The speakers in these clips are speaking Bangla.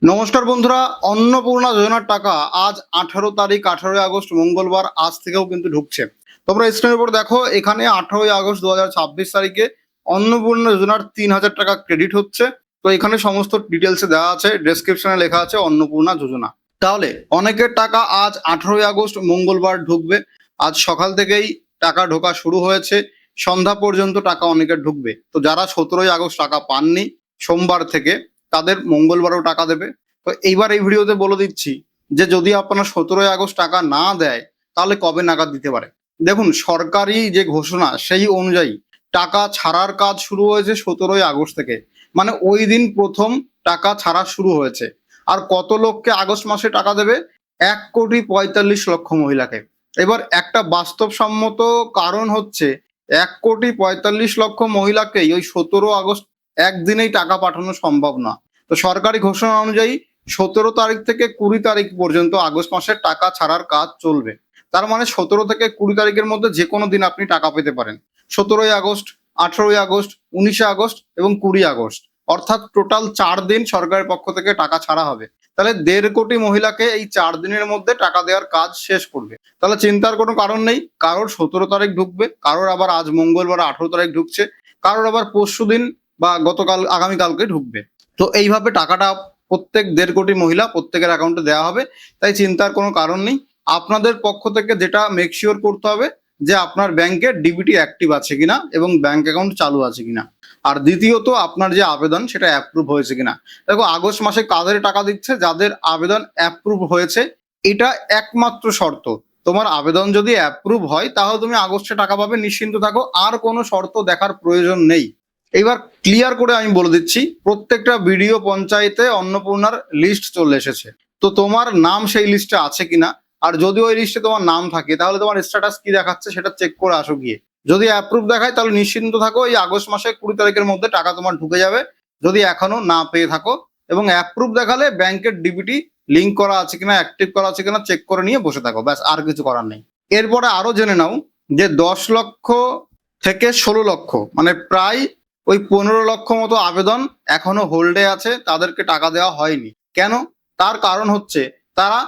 নমস্কার বন্ধুরা, অন্নপূর্ণা যোজনার টাকা আজ 18 তারিখ 18ই আগস্ট মঙ্গলবার আজ থেকেও কিন্তু ঢুকছে। তোমরা স্ক্রিনের উপর দেখো, এখানে 18ই আগস্ট 2026 তারিখে অন্নপূর্ণা যোজনার 3,000 টাকা ক্রেডিট হচ্ছে। তো এখানে সমস্ত ডিটেলসে দেওয়া আছে, ডেসক্রিপশনে লেখা আছে অন্নপূর্ণা যোজনা। তাহলে অনেকের টাকা আজ 18ই আগস্ট মঙ্গলবার ঢুকবে। আজ সকাল থেকেই টাকা ঢোকা শুরু হয়েছে, সন্ধ্যা পর্যন্ত টাকা অনেকের ঢুকবে। তো যারা 17ই আগস্ট টাকা পাননি সোমবার থেকে, তাদের মঙ্গলবারও টাকা দেবে। তো এইবার এই ভিডিওতে বলে দিচ্ছি যে যদি আপনার 17ই আগস্ট টাকা না দেয় তাহলে কবে নাগাদ দিতে পারে। দেখুন, সরকারি যে ঘোষণা সেই অনুযায়ী টাকা ছাড়ার কাজ শুরু হয়েছে 17ই আগস্ট থেকে। মানে ওই দিন প্রথম টাকা ছাড়া শুরু হয়েছে। আর কত লোককে আগস্ট মাসে টাকা দেবে? 1,45,00,000 মহিলাকে। এবার একটা বাস্তবসম্মত কারণ হচ্ছে 1,45,00,000 মহিলাকেই ওই 17 আগস্ট একদিনেই টাকা পাঠানো সম্ভব না। তো সরকারি ঘোষণা অনুযায়ী 17 তারিখ থেকে 20 তারিখ পর্যন্ত আগস্ট মাসের টাকা ছাড়ার কাজ চলবে। তার মানে 17 থেকে 20 তারিখের মধ্যে যে কোনো দিন আপনি টাকা পেতে পারেন। 17ই আগস্ট, 18ই আগস্ট, 19শে আগস্ট এবং 20 আগস্ট, অর্থাৎ টোটাল 4 দিন সরকারের পক্ষ থেকে টাকা ছাড়া হবে। তাহলে 1.5 কোটি মহিলাকে এই 4 দিনের মধ্যে টাকা দেওয়ার কাজ শেষ করবে। তাহলে চিন্তার কোনো কারণ নেই। কারোর 17 তারিখ ঢুকবে, কারোর আবার আজ মঙ্গলবার 18 তারিখ ঢুকছে, কারোর আবার পরশু দিন বা গতকাল আগামীকালকে ঢুকবে। তো এইভাবে টাকাটা প্রত্যেক 1.5 কোটি মহিলা প্রত্যেকের অ্যাকাউন্টে দেওয়া হবে। তাই চিন্তার কোনো কারণ নেই। আপনাদের পক্ষ থেকে যেটা মেক শিওর করতে হবে যে আপনার ব্যাংকে ডিবিটি অ্যাক্টিভ আছে কিনা এবং ব্যাংক অ্যাকাউন্ট চালু আছে কিনা। আর দ্বিতীয়ত, আপনার যে আবেদন সেটা অ্যাপ্রুভ হয়েছে কিনা। দেখো, আগস্ট মাসে কাদের টাকা দিচ্ছে? যাদের আবেদন অ্যাপ্রুভ হয়েছে। এটা একমাত্র শর্ত। তোমার আবেদন যদি অ্যাপ্রুভ হয় তাহলে তুমি আগস্টে টাকা পাবে, নিশ্চিন্ত থাকো। আর কোনো শর্ত দেখার প্রয়োজন নেই। এবার ক্লিয়ার করে আমি বলে দিচ্ছি, প্রত্যেকটা বিডিও পঞ্চায়েতে অন্নপূর্ণার লিস্ট চলে এসেছে। তো তোমার নাম সেই লিস্টে আছে কিনা, আর যদি ওই লিস্টে তোমার নাম থাকে তাহলে তোমার স্ট্যাটাস কি দেখাচ্ছে সেটা চেক করে আসো গিয়ে। যদি অ্যাপ্রুভ দেখায় তাহলে নিশ্চিন্ত থাকো, এই আগস্ট মাসে 20 তারিখের মধ্যে টাকা তোমার ঢুকে যাবে। যদি এখনো না পেয়ে থাকো, এবং অ্যাপ্রুভ দেখালে ব্যাংকের ডিবিটি লিঙ্ক করা আছে কিনা, অ্যাক্টিভ করা আছে কিনা চেক করে নিয়ে বসে থাকো, ব্যাস, আর কিছু করার নেই। এরপরে আরো জেনে নাও যে 10 লক্ষ থেকে 16 লক্ষ, মানে প্রায় ওই 15 লক্ষ মতো আবেদন এখনো হোল্ডে আছে, তাদেরকে টাকা দেওয়া হয়নি। কেন? তার কারণ হচ্ছে তারা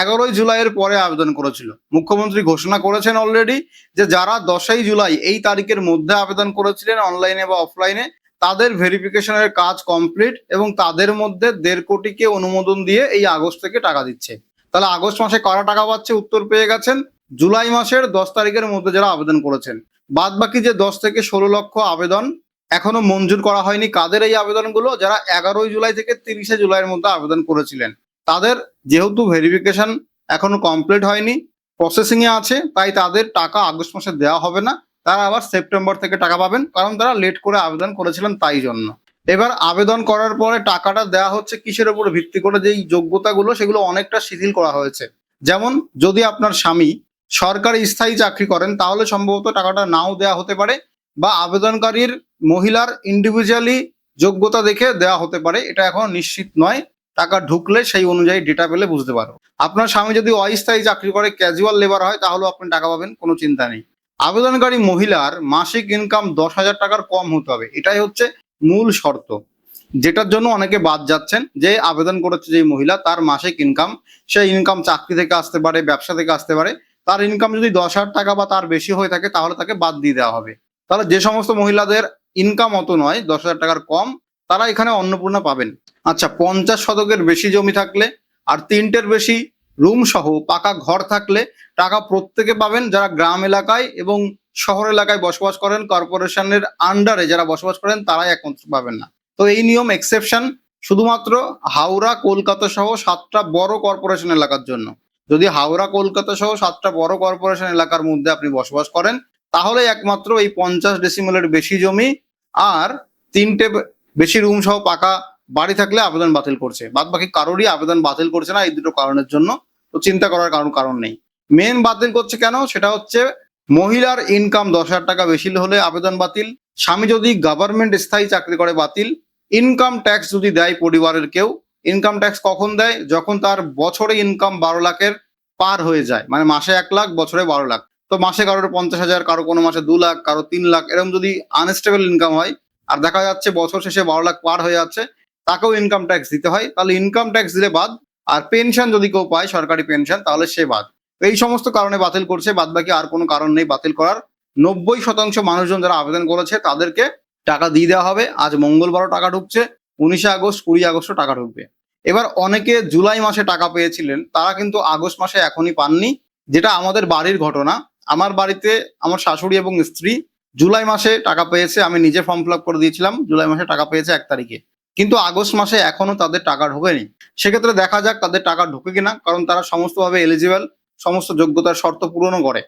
11ই জুলাইয়ের পরে আবেদন করেছিল। মুখ্যমন্ত্রী ঘোষণা করেছেন অলরেডি যে যারা 10ই জুলাই এই তারিখের মধ্যে আবেদন করেছিলেন অনলাইনে বা অফলাইনে, তাদের ভেরিফিকেশনের কাজ কমপ্লিট এবং তাদের মধ্যে 1.5 কোটিকে অনুমোদন দিয়ে এই আগস্ট থেকে টাকা দিচ্ছে। তাহলে আগস্ট মাসে কারা টাকা পাচ্ছে উত্তর পেয়ে গেছেন। জুলাই মাসের 10 তারিখের মধ্যে যারা আবেদন করেছেন। বাদ বাকি যে 10 থেকে 16 লক্ষ আবেদন এখনো মঞ্জুর করা হয়নি। কাদের এই আবেদনগুলো? যারা 11ই জুলাই থেকে 30শে জুলাইয়ের মধ্যে আবেদন করেছিলেন। তাদের যেহেতু ভেরিফিকেশন এখনো কমপ্লিট হয়নি, প্রসেসিং এ আছে, তাই তাদের টাকা আগস্ট মাসে দেওয়া হবে না। তারা আবার সেপ্টেম্বর থেকে টাকা পাবেন, কারণ তারা লেট করে আবেদন করেছিলেন তাই জন্য। এবার আবেদন করার পরে টাকাটা দেওয়া হচ্ছে কিসের উপর ভিত্তি করে? যেই যোগ্যতাগুলো সেগুলো অনেকটা শিথিল করা হয়েছে। যেমন যদি আপনার স্বামী সরকারি স্থায়ী চাকরি করেন তাহলে সম্ভবত টাকাটা নাও দেওয়া হতে পারে, বা আবেদনকারীর মহিলার ইন্ডিভিজুয়ালি যোগ্যতা দেখে দেওয়া হতে পারে, এটা এখন নিশ্চিত নয়। টাকা ঢুকলে সেই অনুযায়ী ডেটা পেলে বুঝতে পারো। আপনার স্বামী যদি অস্থায়ী চাকরি করে, ক্যাজুয়াল লেবার হয়, তাহলেও আপনি টাকা পাবেন, কোনো চিন্তা নেই। আবেদনকারী মহিলার মাসিক ইনকাম 10,000 টাকার কম হতে হবে, এটাই হচ্ছে মূল শর্ত। যেটার জন্য অনেকে বাদ যাচ্ছেন, যে আবেদন করেছে যে মহিলা, তার মাসিক ইনকাম, সেই ইনকাম চাকরি থেকে আসতে পারে, ব্যবসা থেকে আসতে পারে, তার ইনকাম যদি 10,000 টাকা বা তার বেশি হয়ে থাকে তাহলে তাকে বাদ দিয়ে দেওয়া হবে। তাহলে যে সমস্ত মহিলাদের ইনকাম অত নয়, 10,000 টাকার কম, তারা এখানে অন্নপূর্ণা পাবেন। আচ্ছা, 50 শতকের বেশি জমি থাকলে আর 3টের বেশি রুম সহ পাকা ঘর থাকলে টাকা প্রত্যেকে পাবেন। যারা গ্রাম এলাকায় এবং শহর এলাকায় বসবাস করেন, কর্পোরেশনের আন্ডারে যারা বসবাস করেন, তারাই একমাত্র পাবেন না। তো এই নিয়ম এক্সেপশন শুধুমাত্র হাওড়া, কলকাতা সহ 7টা বড় কর্পোরেশন এলাকার জন্য। যদি হাওড়া, কলকাতা সহ 7টা বড় কর্পোরেশন এলাকার মধ্যে আপনি বসবাস করেন, তাহলে একমাত্র এই 50 ডেসিমেলের বেশি জমি আর 3টে বেশি রুম সহ পাকা বাড়ি থাকলে আবেদন বাতিল করছে। বাদ বাকি কারোরই আবেদন বাতিল করছে না এই দুটো কারণের জন্য। তো চিন্তা করার কারণ নেই। মেন বাতিল করছে কেন? সেটা হচ্ছে মহিলার ইনকাম 10,000 টাকা বেশি হলে আবেদন বাতিল, স্বামী যদি গভর্নমেন্ট স্থায়ী চাকরি করে বাতিল, ইনকাম ট্যাক্স যদি দেয় পরিবারের কেউ। ইনকাম ট্যাক্স কখন দেয়? যখন তার বছরে ইনকাম 12 লাখের পার হয়ে যায়, মানে মাসে 1 লাখ, বছরে 12 লাখ। তো মাসে কারোর 50,000, কারো কোনো মাসে 2 লাখ, কারো 3 লাখ, এরকম যদি আনস্টেবল ইনকাম হয় আর দেখা যাচ্ছে বছর শেষে 12 লাখ পার হয়ে যাচ্ছে, তাকেও ইনকাম ট্যাক্স দিতে হয়, তাহলে ইনকাম ট্যাক্স দিলে বাদ। আর পেনশন যদি কেউ পায় সরকারি পেনশন, তাহলে সে বাদ। এই সমস্ত কারণে বাতিল করছে, বাদ বাকি আর কোনো কারণ নেই বাতিল করার। 90% মানুষজন যারা আবেদন করেছে তাদেরকে টাকা দিয়ে দেওয়া হবে। আজ মঙ্গলবারও টাকা ঢুকছে, 19 আগস্ট 20 আগস্টও টাকা ঢুকবে। এবার অনেকে জুলাই মাসে টাকা পেয়েছিলেন, তারা কিন্তু আগস্ট মাসে এখনই পাননি, যেটা আমাদের বাড়ির ঘটনা। আমার বাড়িতে আমার শাশুড়ি এবং স্ত্রী জুলাই মাসে টাকা পেয়েছে, আমি নিজে ফর্ম ফিল আপ করে দিয়েছিলাম, জুলাই মাসে টাকা পেয়েছে 1 তারিখে, কিন্তু আগস্ট মাসে এখনো তাদের টাকা ঢোকেনি। সেক্ষেত্রে দেখা যাক তাদের টাকা ঢোকে কিনা, কারণ তারা সমস্তভাবে এলিজিবল, সমস্ত যোগ্যতার শর্ত পূরণও করে,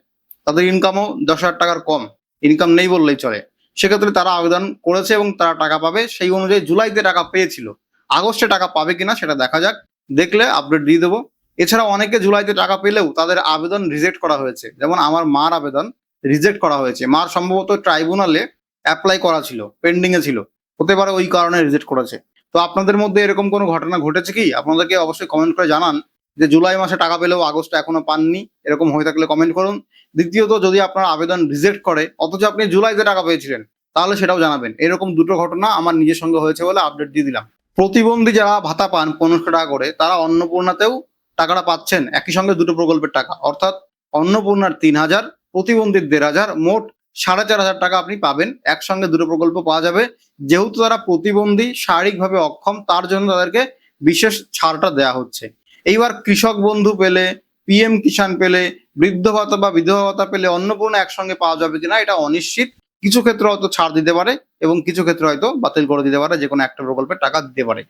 তাদের ইনকামও 10,000 টাকার কম, ইনকাম নেই বললেই চলে। সেক্ষেত্রে তারা আবেদন করেছে এবং তারা টাকা পাবে, সেই অনুযায়ী জুলাইতে টাকা পেয়েছিল, আগস্টে টাকা পাবে কিনা সেটা দেখা যাক, দেখলে আপডেট দিয়ে দেবো। এছাড়া অনেকে জুলাইতে টাকা পেলেও তাদের আবেদন রিজেক্ট করা হয়েছে, যেমন আমার মার আবেদন রিজেক্ট করা হয়েছে। মার সম্ভবত ট্রাইব্যুনালে অ্যাপ্লাই করা ছিল, পেন্ডিং এ ছিল, হতে পারে ওই কারণে রিজেক্ট করেছে। তো আপনাদের মধ্যে এরকম কোনো ঘটনা ঘটেছে কি? আপনাদেরকে অবশ্যই কমেন্ট করে জানান যে জুলাই মাসে টাকা পেলেও আগস্টে এখনো পাননি, এরকম হয়ে থাকলে কমেন্ট করুন। দ্বিতীয়ত, যদি আপনার আবেদন রিজেক্ট করে অথচ আপনি জুলাইতে টাকা পেয়েছিলেন, তাহলে সেটাও জানাবেন। এরকম দুটো ঘটনা আমার নিজের সঙ্গে হয়েছে বলে আপডেট দিয়ে দিলাম। প্রতিবন্ধী যারা ভাতা পান 1500 টাকা করে, তারা অন্নপূর্ণাতেও টাকাটা পাচ্ছেন, একই সঙ্গে দুটো প্রকল্পের টাকা, অর্থাৎ অন্নপূর্ণার 3000, প্রতিবন্ধীর 1500, মোট 4500 টাকা আপনি পাবেন, একসঙ্গে দুটো প্রকল্প পাওয়া যাবে। যেহেতু তারা প্রতিবন্ধী, শারীরিকভাবে অক্ষম, তার জন্য তাদেরকে বিশেষ ছাড়টা দেওয়া হচ্ছে। এইবার কৃষক বন্ধু পেলে, পিএম কিষাণ পেলে, বৃদ্ধ ভাতা বা বিধবা ভাতা পেলে অন্নপূর্ণা একসঙ্গে পাওয়া যাবে কিনা এটা অনিশ্চিত। কিছু ক্ষেত্রে হয়তো ছাড় দিতে পারে এবং কিছু ক্ষেত্রে হয়তো বাতিল করে দিতে পারে, যে কোনো একটা প্রকল্পের টাকা দিতে পারে।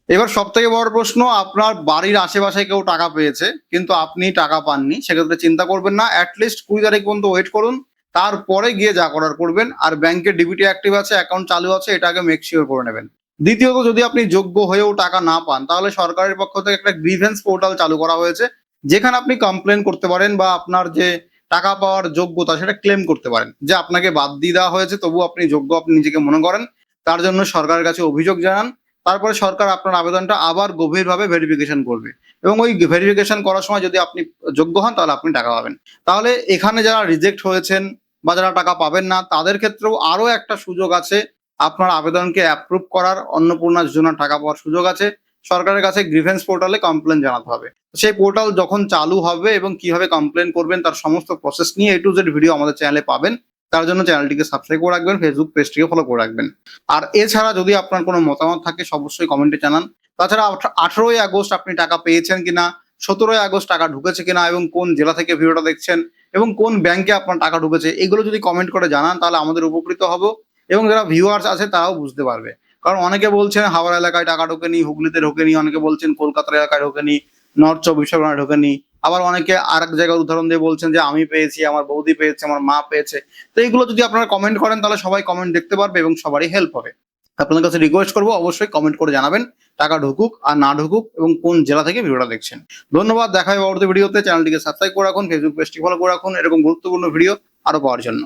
এবার সব থেকে বড় প্রশ্ন, আপনার বাড়ির আশেপাশে কেউ টাকা পেয়েছে কিন্তু আপনি টাকা পাননি, সেক্ষেত্রে চিন্তা করবেন না, অ্যাটলিস্ট 20 তারিখ পর্যন্ত ওয়েট করুন, তারপরে গিয়ে যা করার করবেন। আর ব্যাংকে ডিবিটি অ্যাক্টিভ আছে, অ্যাকাউন্ট চালু আছে, এটাকে মেক শিওর করে নেবেন। দ্বিতীয়ত, যদি আপনি যোগ্য হয়েও টাকা না পান, তাহলে সরকারের পক্ষ থেকে একটা গ্রিভেন্স পোর্টাল চালু করা হয়েছে, যেখানে আপনি কমপ্লেন করতে পারেন বা আপনার যে টাকা পাওয়ার যোগ্যতা সেটা ক্লেম করতে পারেন, যে আপনাকে বাদ দিয়ে দেওয়া হয়েছে তবু আপনি যোগ্য, আপনি নিজেকে মনে করেন, তার জন্য সরকারের কাছে অভিযোগ জানান। তারপরে সরকার আপনার আবেদনটা আবার গভীরভাবে ভেরিফিকেশন করবে, এবং ওই ভেরিফিকেশন করার সময় যদি আপনি যোগ্য হন তাহলে আপনি টাকা পাবেন। তাহলে এখানে যারা রিজেক্ট হয়েছেন বা যারা টাকা পাবেন না, তাদের ক্ষেত্রেও আরো একটা সুযোগ আছে, আপনার আবেদনকে অ্যাপ্রুভ করার, অন্নপূর্ণা যোজনার টাকা পাওয়ার সুযোগ আছে। সরকারের কাছে গ্রিভেন্স পোর্টালে কমপ্লেন জানাতে হবে। সেই পোর্টাল যখন চালু হবে এবং কিভাবে কমপ্লেন করবেন তার সমস্ত প্রসেস নিয়ে A to Z ভিডিও আমাদের চ্যানেলে পাবেন। তার জন্য চ্যানেলটিকে সাবস্ক্রাইব করে রাখবেন, ফেসবুক পেজটিকে ফলো করে রাখবেন। আর এছাড়া যদি আপনার কোনো মতামত থাকে অবশ্যই কমেন্টে জানান। তাছাড়া 18ই আগস্ট আপনি টাকা পেয়েছেন কিনা, 17ই আগস্ট টাকা ঢুকেছে কিনা, এবং কোন জেলা থেকে ভিডিওটা দেখছেন এবং কোন ব্যাংকে আপনার টাকা ঢুকেছে, এগুলো যদি কমেন্ট করে জানান তাহলে আমাদের উপকৃত হব, এবং যারা ভিউয়ার্স আছে তারাও বুঝতে পারবে। কারণ অনেকে বলছেন হাওড়া এলাকায় টাকা ঢোকেনি, হুগলিতে ঢোকেনি, অনেকে বলছেন কলকাতার এলাকায় ঢোকেনি, নর্থ 24 পরগনায় ঢোকেনি, আবার অনেকে আর এক জায়গায় উদাহরণ দিয়ে বলছেন যে আমি পেয়েছি, আমার বৌদি পেয়েছে, আমার মা পেয়েছে। তো এইগুলো যদি আপনারা কমেন্ট করেন তাহলে সবাই কমেন্ট দেখতে পারবে এবং সবারই হেল্প হবে। আপনাদের কাছে রিকোয়েস্ট করবো অবশ্যই কমেন্ট করে জানাবেন টাকা ঢুকুক আর না ঢুকুক এবং কোন জেলা থেকে ভিডিওটা দেখছেন। ধন্যবাদ, দেখা হবে পরবর্তী ভিডিওতে। চ্যানেলটিকে সাবস্ক্রাইব করে রাখুন, ফেসবুক পেজটি ফলো করে রাখুন এরকম গুরুত্বপূর্ণ ভিডিও আরো পাওয়ার জন্য।